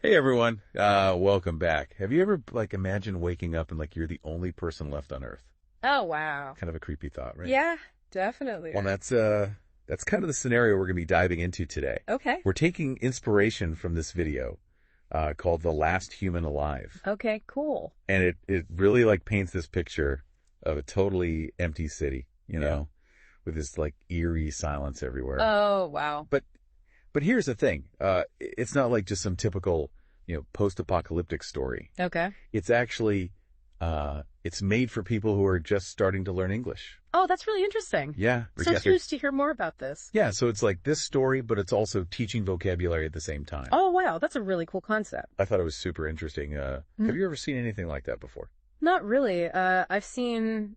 Hey everyone, welcome back. Have you ever imagined waking up and you're the only person left on Earth? Oh, wow. Kind of a creepy thought, right? Yeah, definitely. Well, that's kind of the scenario we're going to be diving into today. Okay. We're taking inspiration from this video called "The Last Human Alive," Okay, cool. and it really paints this picture of a totally empty city, with this eerie silence everywhere. Oh, wow. But here's the thing. It's not just some typical, post-apocalyptic story. Okay. It's actually, it's made for people who are just starting to learn English. Oh, that's really interesting. Yeah. So curious to hear more about this. Yeah, so it's like this story, but it's also teaching vocabulary at the same time. Oh, wow. That's a really cool concept. I thought it was super interesting. Have you ever seen anything like that before? Not really. I've seen,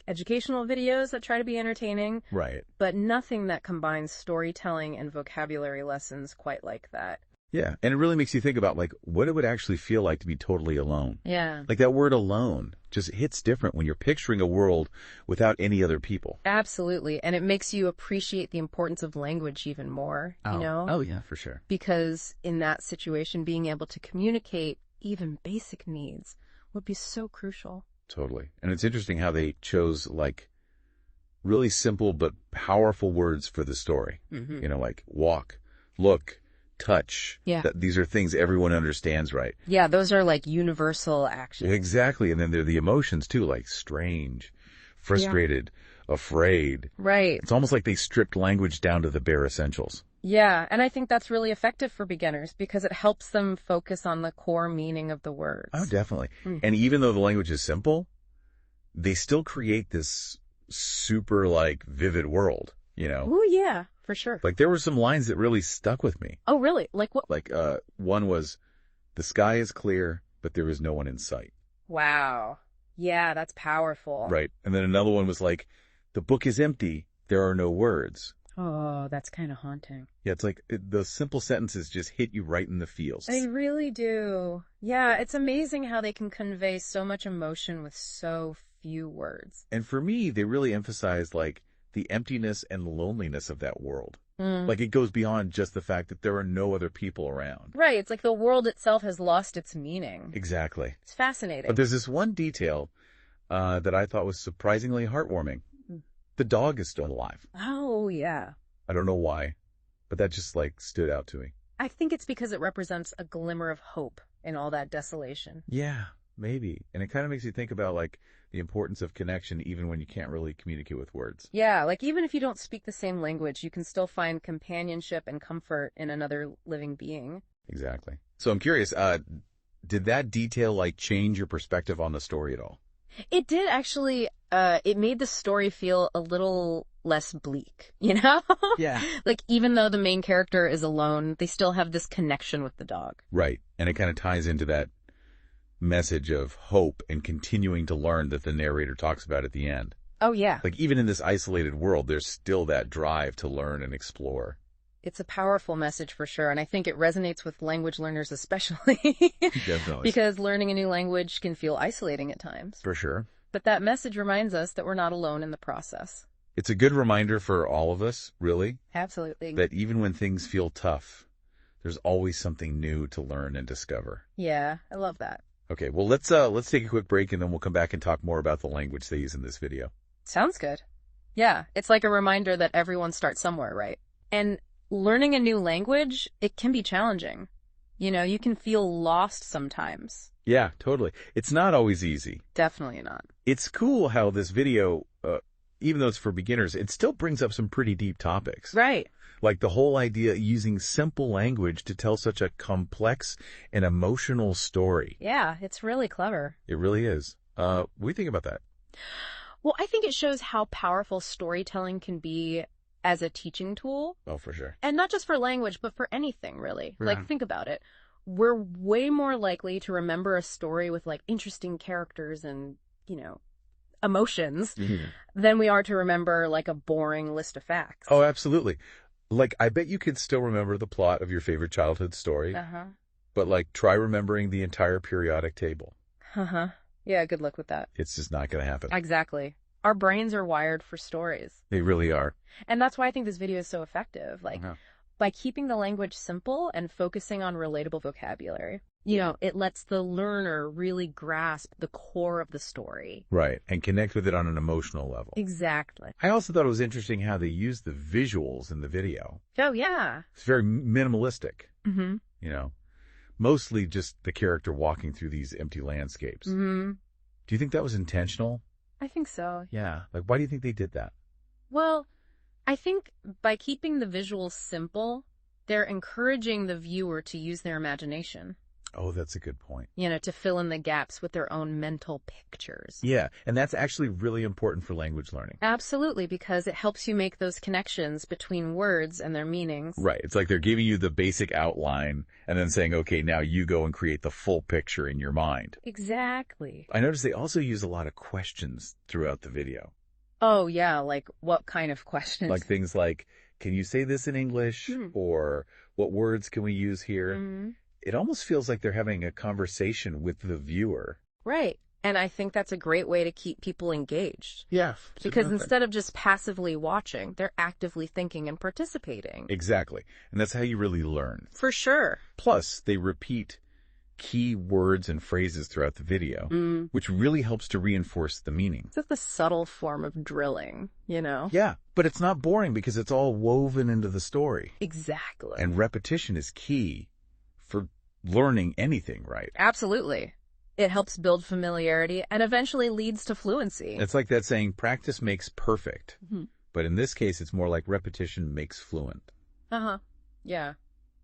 educational videos that try to be entertaining, Right. but nothing that combines storytelling and vocabulary lessons quite like that. Yeah, and it really makes you think about what it would actually feel like to be totally alone. Yeah. That word alone just hits different when you're picturing a world without any other people. Absolutely. And it makes you appreciate the importance of language even more, you know? Oh, yeah, for sure. Because in that situation, being able to communicate even basic needs would be so crucial. Totally. And it's interesting how they chose really simple but powerful words for the story. Mm-hmm. Like walk, look, touch. Yeah. These are things everyone understands, right? Yeah, those are universal actions. Exactly. And then there are the emotions too, like strange, frustrated, afraid. Right. It's almost like they stripped language down to the bare essentials. Yeah, and I think that's really effective for beginners because it helps them focus on the core meaning of the words. Oh, definitely. And even though the language is simple, they still create this super vivid world, Oh, yeah, for sure. There were some lines that really stuck with me. Oh, really? Like what? One was, "The sky is clear, but there is no one in sight." Wow. Yeah, that's powerful. Right. And then another one was "The book is empty, there are no words." Oh, that's kind of haunting. Yeah, it's the simple sentences just hit you right in the feels. They really do. Yeah, it's amazing how they can convey so much emotion with so few words. And for me, they really emphasized the emptiness and loneliness of that world. It goes beyond just the fact that there are no other people around. Right, it's like the world itself has lost its meaning. Exactly. It's fascinating. But there's this one detail that I thought was surprisingly heartwarming. The dog is still alive. Oh, yeah. I don't know why, but that just stood out to me. I think it's because it represents a glimmer of hope in all that desolation. Yeah, maybe. And it kind of makes you think about the importance of connection even when you can't really communicate with words. Yeah, even if you don't speak the same language, you can still find companionship and comfort in another living being. Exactly. So I'm curious, did that detail change your perspective on the story at all? It did actually. It made the story feel a little less bleak, you know? Yeah. Even though the main character is alone, they still have this connection with the dog. Right. And it kind of ties into that message of hope and continuing to learn that the narrator talks about at the end. Oh, yeah. Even in this isolated world, there's still that drive to learn and explore. It's a powerful message for sure, and I think it resonates with language learners especially. Definitely. Because learning a new language can feel isolating at times. For sure. But that message reminds us that we're not alone in the process. It's a good reminder for all of us, really. Absolutely. That even when things feel tough, there's always something new to learn and discover. Yeah, I love that. Okay, well, let's take a quick break, and then we'll come back and talk more about the language they use in this video. Sounds good. Yeah, it's like a reminder that everyone starts somewhere, right? And learning a new language, it can be challenging. You can feel lost sometimes. Yeah, totally. It's not always easy. Definitely not. It's cool how this video, even though it's for beginners, it still brings up some pretty deep topics. Right. The whole idea of using simple language to tell such a complex and emotional story. Yeah, it's really clever. It really is. What do you think about that? Well, I think it shows how powerful storytelling can be as a teaching tool. Oh, for sure. And not just for language, but for anything, really. Yeah. Think about it. We're way more likely to remember a story with interesting characters and, emotions than we are to remember a boring list of facts. Oh, absolutely. I bet you could still remember the plot of your favorite childhood story. Uh-huh. But try remembering the entire periodic table. Uh-huh. Yeah, good luck with that. It's just not going to happen. Exactly. Our brains are wired for stories. They really are. And that's why I think this video is so effective. By keeping the language simple and focusing on relatable vocabulary. It lets the learner really grasp the core of the story. Right, and connect with it on an emotional level. Exactly. I also thought it was interesting how they used the visuals in the video. Oh, yeah. It's very minimalistic, Mm-hmm. Mostly just the character walking through these empty landscapes. Mm-hmm. Do you think that was intentional? I think so. Yeah. Like, why do you think they did that? Well, I think by keeping the visuals simple, they're encouraging the viewer to use their imagination. Oh, that's a good point. To fill in the gaps with their own mental pictures. Yeah, and that's actually really important for language learning. Absolutely, because it helps you make those connections between words and their meanings. Right. It's like they're giving you the basic outline and then saying, okay, now you go and create the full picture in your mind. Exactly. I noticed they also use a lot of questions throughout the video. Oh, yeah, like what kind of questions? Like things like, can you say this in English? Or what words can we use here? Mm-hmm. It almost feels like they're having a conversation with the viewer. Right. And I think that's a great way to keep people engaged. Yeah. Because instead of just passively watching, they're actively thinking and participating. Exactly. And that's how you really learn. For sure. Plus, they repeat key words and phrases throughout the video, which really helps to reinforce the meaning. It's like the subtle form of drilling, Yeah, but it's not boring because it's all woven into the story. Exactly. And repetition is key for learning anything, right? Absolutely. It helps build familiarity and eventually leads to fluency. It's like that saying, practice makes perfect. But in this case, it's more like repetition makes fluent. Uh-huh. Yeah,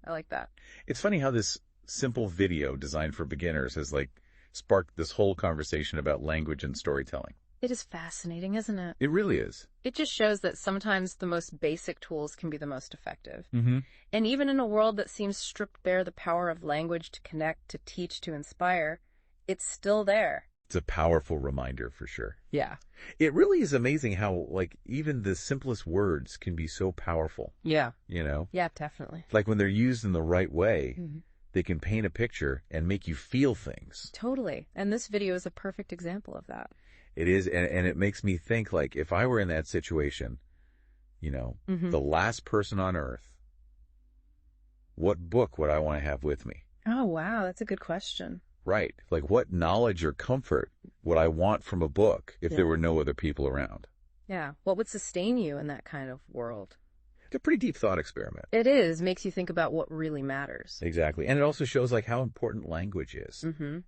I like that. It's funny how this simple video designed for beginners has sparked this whole conversation about language and storytelling. It is fascinating, isn't it? It really is. It just shows that sometimes the most basic tools can be the most effective. Mm-hmm. And even in a world that seems stripped bare the power of language to connect, to teach, to inspire, it's still there. It's a powerful reminder for sure. Yeah. It really is amazing how, even the simplest words can be so powerful. Yeah. Yeah, definitely. Like when they're used in the right way, they can paint a picture and make you feel things. Totally. And this video is a perfect example of that. It is, and it makes me think, if I were in that situation, the last person on earth, what book would I want to have with me? Oh, wow. That's a good question. Right. What knowledge or comfort would I want from a book if there were no other people around? Yeah. What would sustain you in that kind of world? It's a pretty deep thought experiment. It is. Makes you think about what really matters. Exactly. And it also shows, how important language is,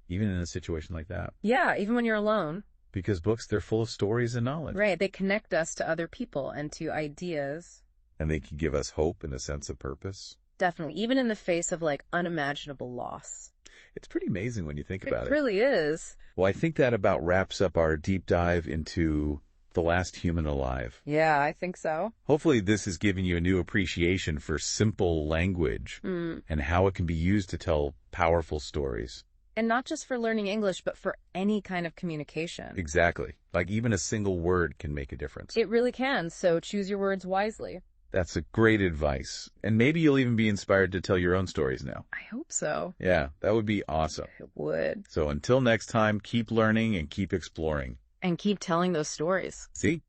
even in a situation like that. Yeah, even when you're alone. Because books, they're full of stories and knowledge. Right. They connect us to other people and to ideas. And they can give us hope and a sense of purpose. Definitely. Even in the face of unimaginable loss. It's pretty amazing when you think about it. It really is. Well, I think that about wraps up our deep dive into The Last Human Alive. Yeah, I think so. Hopefully this has given you a new appreciation for simple language and how it can be used to tell powerful stories. And not just for learning English, but for any kind of communication. Exactly. Even a single word can make a difference. It really can, so choose your words wisely. That's a great advice. And maybe you'll even be inspired to tell your own stories now. I hope so. Yeah, that would be awesome. It would. So until next time, keep learning and keep exploring. And keep telling those stories. See?